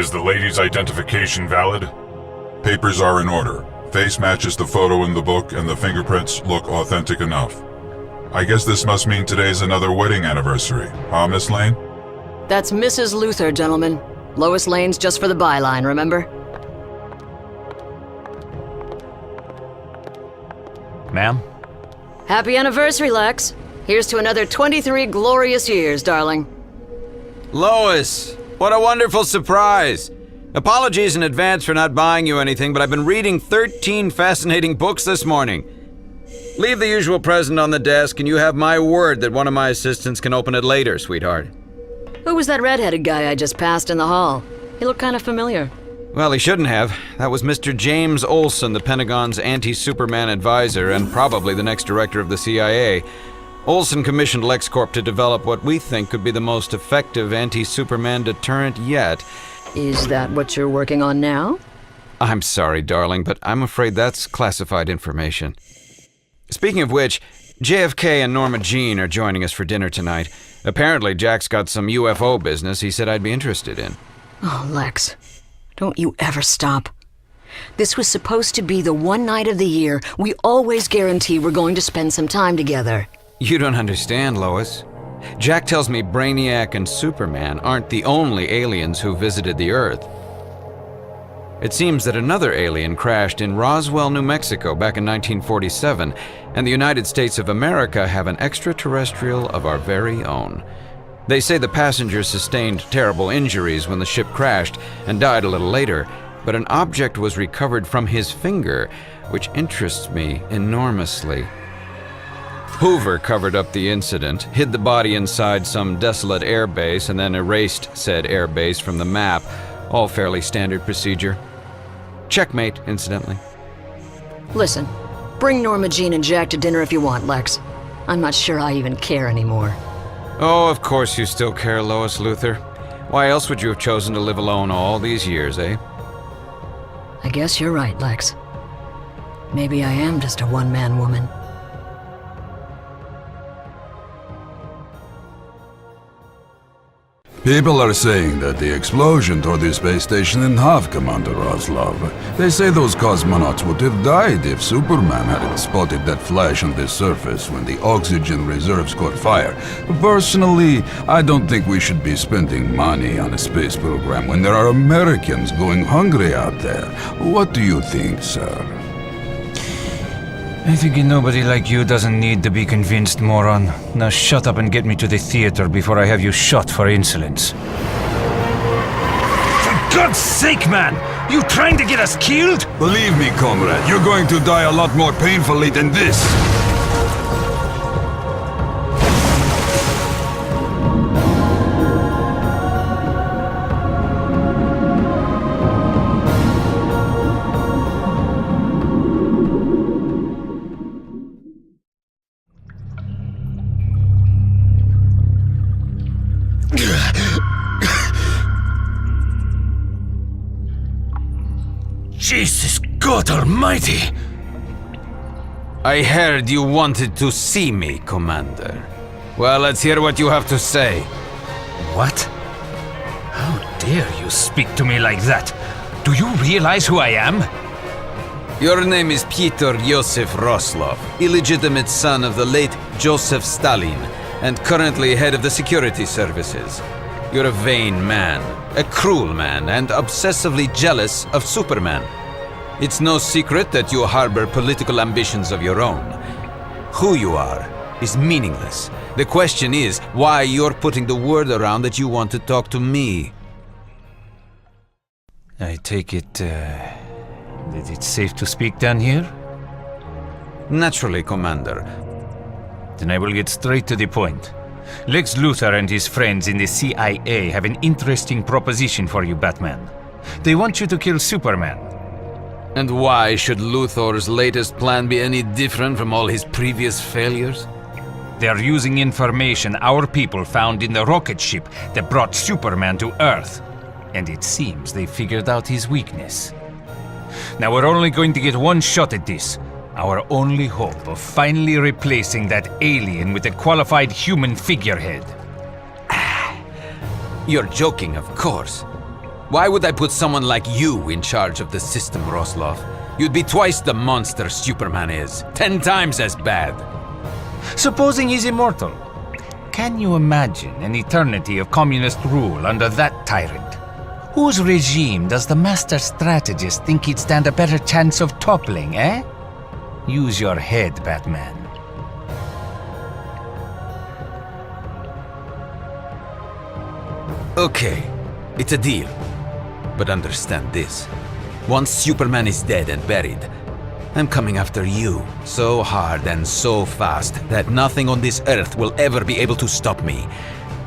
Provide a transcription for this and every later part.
Is the lady's identification valid? Papers are in order. Face matches the photo in the book and the fingerprints look authentic enough. I guess this must mean today's another wedding anniversary, huh, Miss Lane? That's Mrs. Luther, gentlemen. Lois Lane's just for the byline, remember? Ma'am? Happy anniversary, Lex. Here's to another 23 glorious years, darling. Lois, what a wonderful surprise. Apologies in advance for not buying you anything, but I've been reading 13 fascinating books this morning. Leave the usual present on the desk, and you have my word that one of my assistants can open it later, sweetheart. Who was that red-headed guy I just passed in the hall? He looked kind of familiar. Well, he shouldn't have. That was Mr. James Olson, the Pentagon's anti-Superman advisor, and probably the next director of the CIA. Olson commissioned LexCorp to develop what we think could be the most effective anti-Superman deterrent yet. Is that what you're working on now? I'm sorry, darling, but I'm afraid that's classified information. Speaking of which, JFK and Norma Jean are joining us for dinner tonight. Apparently, Jack's got some UFO business he said I'd be interested in. Oh, Lex, don't you ever stop. This was supposed to be the one night of the year we always guarantee we're going to spend some time together. You don't understand, Lois. Jack tells me Brainiac and Superman aren't the only aliens who visited the Earth. It seems that another alien crashed in Roswell, New Mexico back in 1947, and the United States of America have an extraterrestrial of our very own. They say the passengers sustained terrible injuries when the ship crashed and died a little later, but an object was recovered from his finger, which interests me enormously. Hoover covered up the incident, hid the body inside some desolate airbase, and then erased said airbase from the map. All fairly standard procedure. Checkmate, incidentally. Listen, bring Norma Jean and Jack to dinner if you want, Lex. I'm not sure I even care anymore. Oh, of course you still care, Lois Luther. Why else would you have chosen to live alone all these years, eh? I guess you're right, Lex. Maybe I am just a one-man woman. People are saying that the explosion tore the space station in half, Commander Roslov. They say those cosmonauts would have died if Superman hadn't spotted that flash on the surface when the oxygen reserves caught fire. Personally, I don't think we should be spending money on a space program when there are Americans going hungry out there. What do you think, sir? I think nobody like you doesn't need to be convinced, moron. Now shut up and get me to the theater before I have you shot for insolence. For God's sake, man! You trying to get us killed? Believe me, comrade, you're going to die a lot more painfully than this. Jesus God Almighty! I heard you wanted to see me, Commander. Well, let's hear what you have to say. What? How dare you speak to me like that? Do you realize who I am? Your name is Peter Yosef Roslov, illegitimate son of the late Joseph Stalin, and currently head of the security services. You're a vain man, a cruel man, and obsessively jealous of Superman. It's no secret that you harbor political ambitions of your own. Who you are is meaningless. The question is why you're putting the word around that you want to talk to me. I take it, that it's safe to speak down here? Naturally, Commander. Then I will get straight to the point. Lex Luthor and his friends in the CIA have an interesting proposition for you, Batman. They want you to kill Superman. And why should Luthor's latest plan be any different from all his previous failures? They are using information our people found in the rocket ship that brought Superman to Earth. And it seems they figured out his weakness. Now we're only going to get one shot at this. Our only hope of finally replacing that alien with a qualified human figurehead. You're joking, of course. Why would I put someone like you in charge of the system, Roslov? You'd be twice the monster Superman is. 10 times as bad. Supposing he's immortal, can you imagine an eternity of communist rule under that tyrant? Whose regime does the master strategist think he'd stand a better chance of toppling, eh? Use your head, Batman. Okay, it's a deal. But understand this. Once Superman is dead and buried, I'm coming after you so hard and so fast that nothing on this earth will ever be able to stop me.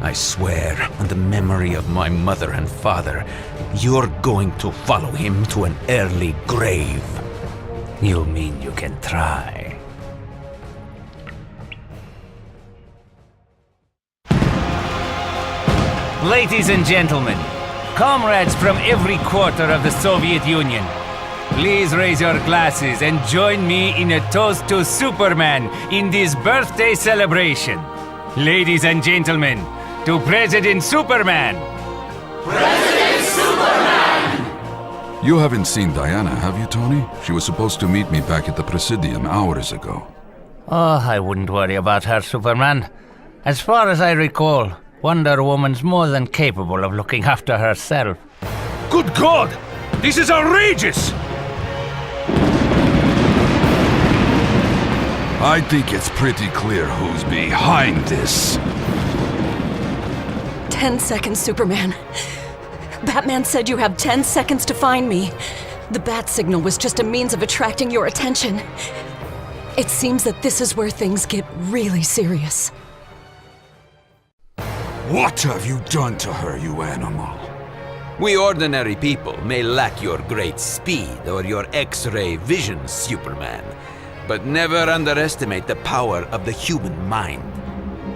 I swear, on the memory of my mother and father, you're going to follow him to an early grave. You mean you can try? Ladies and gentlemen, comrades from every quarter of the Soviet Union, please raise your glasses and join me in a toast to Superman in this birthday celebration. Ladies and gentlemen, to President Superman! President Superman! You haven't seen Diana, have you, Tony? She was supposed to meet me back at the Presidium hours ago. Oh, I wouldn't worry about her, Superman. As far as I recall, Wonder Woman's more than capable of looking after herself. Good God! This is outrageous! I think it's pretty clear who's behind this. 10 seconds, Superman. Batman said you have 10 seconds to find me. The bat signal was just a means of attracting your attention. It seems that this is where things get really serious. What have you done to her, you animal? We ordinary people may lack your great speed or your X-ray vision, Superman, but never underestimate the power of the human mind.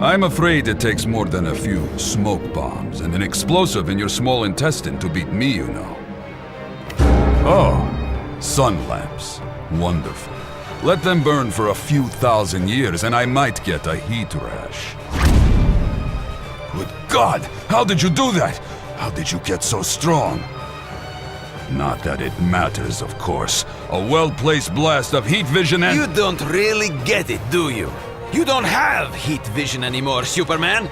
I'm afraid it takes more than a few smoke bombs and an explosive in your small intestine to beat me, you know. Oh, sun lamps. Wonderful. Let them burn for a few thousand years and I might get a heat rash. Good God! How did you do that? How did you get so strong? Not that it matters, of course. A well-placed blast of heat vision and— You don't really get it, do you? You don't have heat vision anymore, Superman!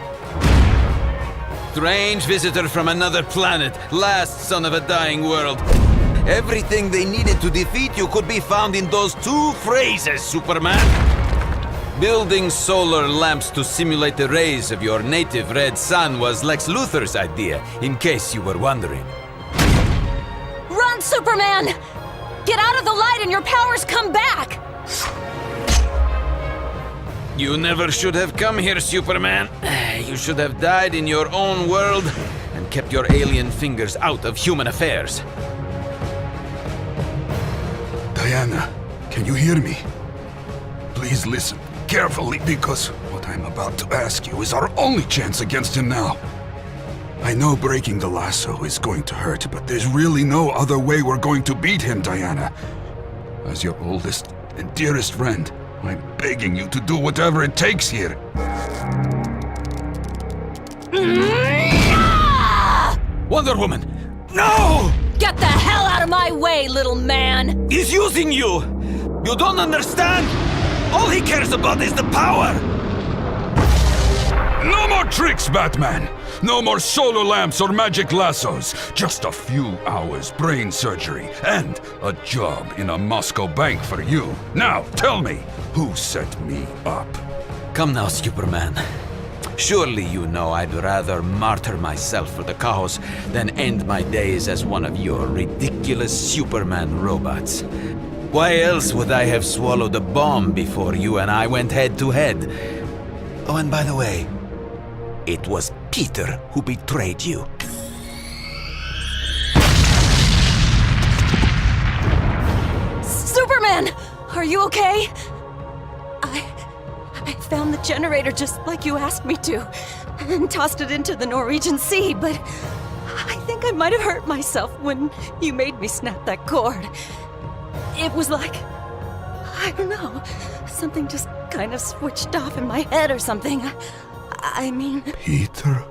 Strange visitor from another planet, last son of a dying world. Everything they needed to defeat you could be found in those 2 phrases, Superman! Building solar lamps to simulate the rays of your native red sun was Lex Luthor's idea, in case you were wondering. Run, Superman! Get out of the light and your powers come back! You never should have come here, Superman. You should have died in your own world and kept your alien fingers out of human affairs. Diana, can you hear me? Please listen carefully, because what I'm about to ask you is our only chance against him now. I know breaking the lasso is going to hurt, but there's really no other way we're going to beat him, Diana. As your oldest and dearest friend, I'm begging you to do whatever it takes here. Wonder Woman! No! Get the hell out of my way, little man! He's using you! You don't understand? All he cares about is the power! No more tricks, Batman! No more solar lamps or magic lassos. Just a few hours brain surgery and a job in a Moscow bank for you. Now, tell me, who set me up? Come now, Superman. Surely you know I'd rather martyr myself for the cause than end my days as one of your ridiculous Superman robots. Why else would I have swallowed a bomb before you and I went head to head? Oh, and by the way, it was Peter who betrayed you. Superman! Are you okay? I found the generator just like you asked me to, and tossed it into the Norwegian Sea, but I think I might have hurt myself when you made me snap that cord. It was like, I don't know, something just kind of switched off in my head or something. I mean... Peter?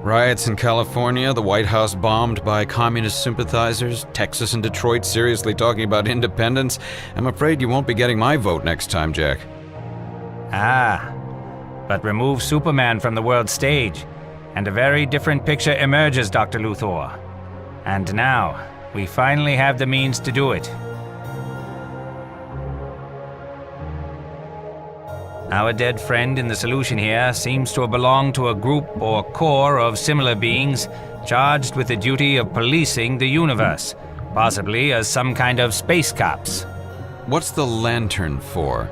Riots in California, the White House bombed by communist sympathizers, Texas and Detroit seriously talking about independence. I'm afraid you won't be getting my vote next time, Jack. Ah, but remove Superman from the world stage, and a very different picture emerges, Dr. Luthor. And now, we finally have the means to do it. Our dead friend in the solution here seems to have belonged to a group or corps of similar beings charged with the duty of policing the universe, possibly as some kind of space cops. What's the lantern for?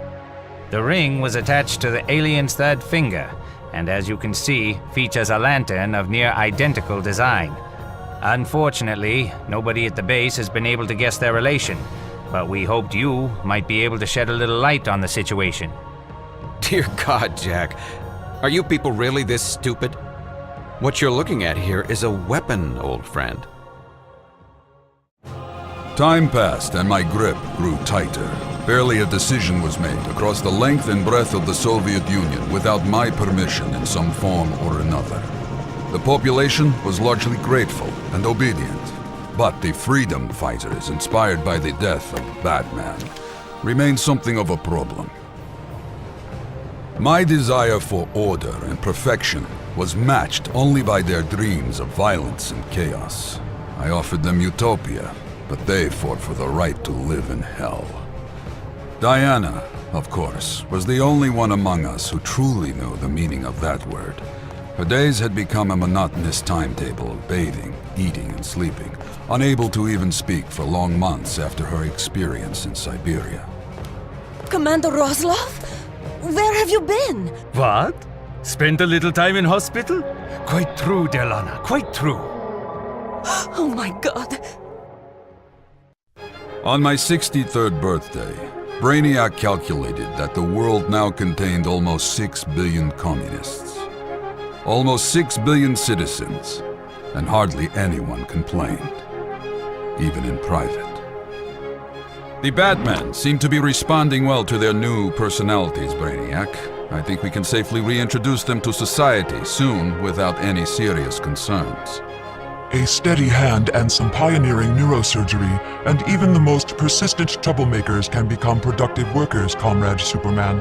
The ring was attached to the alien's third finger, and as you can see, features a lantern of near identical design. Unfortunately, nobody at the base has been able to guess their relation, but we hoped you might be able to shed a little light on the situation. Dear God, Jack. Are you people really this stupid? What you're looking at here is a weapon, old friend. Time passed and my grip grew tighter. Barely a decision was made across the length and breadth of the Soviet Union without my permission in some form or another. The population was largely grateful and obedient, but the freedom fighters inspired by the death of Batman remained something of a problem. My desire for order and perfection was matched only by their dreams of violence and chaos. I offered them utopia, but they fought for the right to live in hell. Diana, of course, was the only one among us who truly knew the meaning of that word. Her days had become a monotonous timetable of bathing, eating, and sleeping, unable to even speak for long months after her experience in Siberia. Commander Roslov? Where have you been? What? Spent a little time in hospital? Quite true, Delana, quite true. Oh my God. On my 63rd birthday, Brainiac calculated that the world now contained almost 6 billion communists. Almost 6 billion citizens, and hardly anyone complained, even in private. The Batmen seem to be responding well to their new personalities, Brainiac. I think we can safely reintroduce them to society soon without any serious concerns. A steady hand and some pioneering neurosurgery, and even the most persistent troublemakers can become productive workers, Comrade Superman.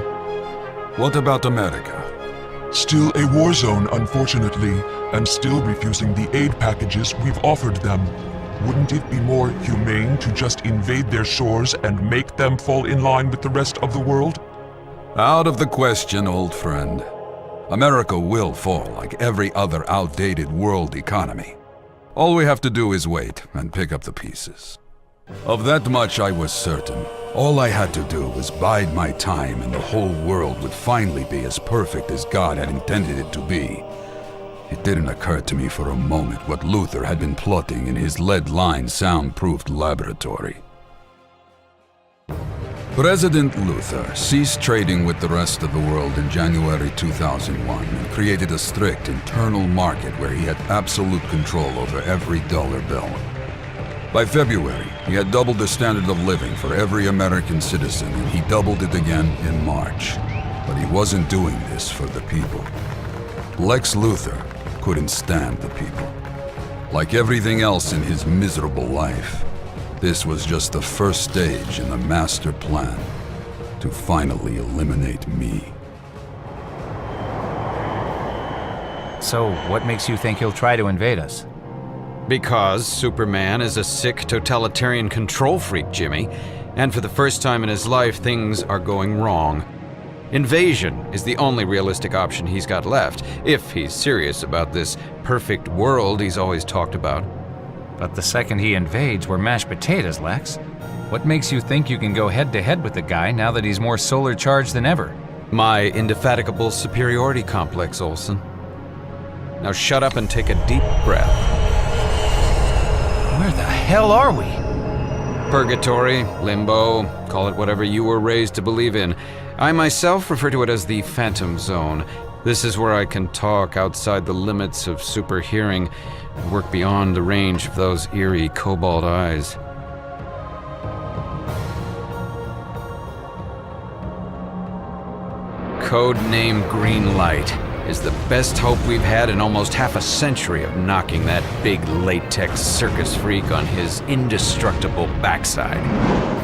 What about America? Still a war zone, unfortunately, and still refusing the aid packages we've offered them. Wouldn't it be more humane to just invade their shores and make them fall in line with the rest of the world? Out of the question, old friend. America will fall like every other outdated world economy. All we have to do is wait and pick up the pieces. Of that much I was certain. All I had to do was bide my time and the whole world would finally be as perfect as God had intended it to be. It didn't occur to me for a moment what Luthor had been plotting in his lead-lined, soundproofed laboratory. President Luthor ceased trading with the rest of the world in January 2001 and created a strict internal market where he had absolute control over every dollar bill. By February, he had doubled the standard of living for every American citizen, and he doubled it again in March. But he wasn't doing this for the people. Lex Luthor couldn't stand the people. Like everything else in his miserable life, this was just the first stage in the master plan to finally eliminate me. So, what makes you think he'll try to invade us? Because Superman is a sick totalitarian control freak, Jimmy. And for the first time in his life, things are going wrong. Invasion is the only realistic option he's got left, if he's serious about this perfect world he's always talked about. But the second he invades, we're mashed potatoes, Lex. What makes you think you can go head-to-head with the guy now that he's more solar-charged than ever? My indefatigable superiority complex, Olsen. Now shut up and take a deep breath. Where the hell are we? Purgatory, limbo, call it whatever you were raised to believe in. I myself refer to it as the Phantom Zone. This is where I can talk outside the limits of super hearing, work beyond the range of those eerie cobalt eyes. Code name Green Light. is the best hope we've had in almost half a century of knocking that big latex circus freak on his indestructible backside.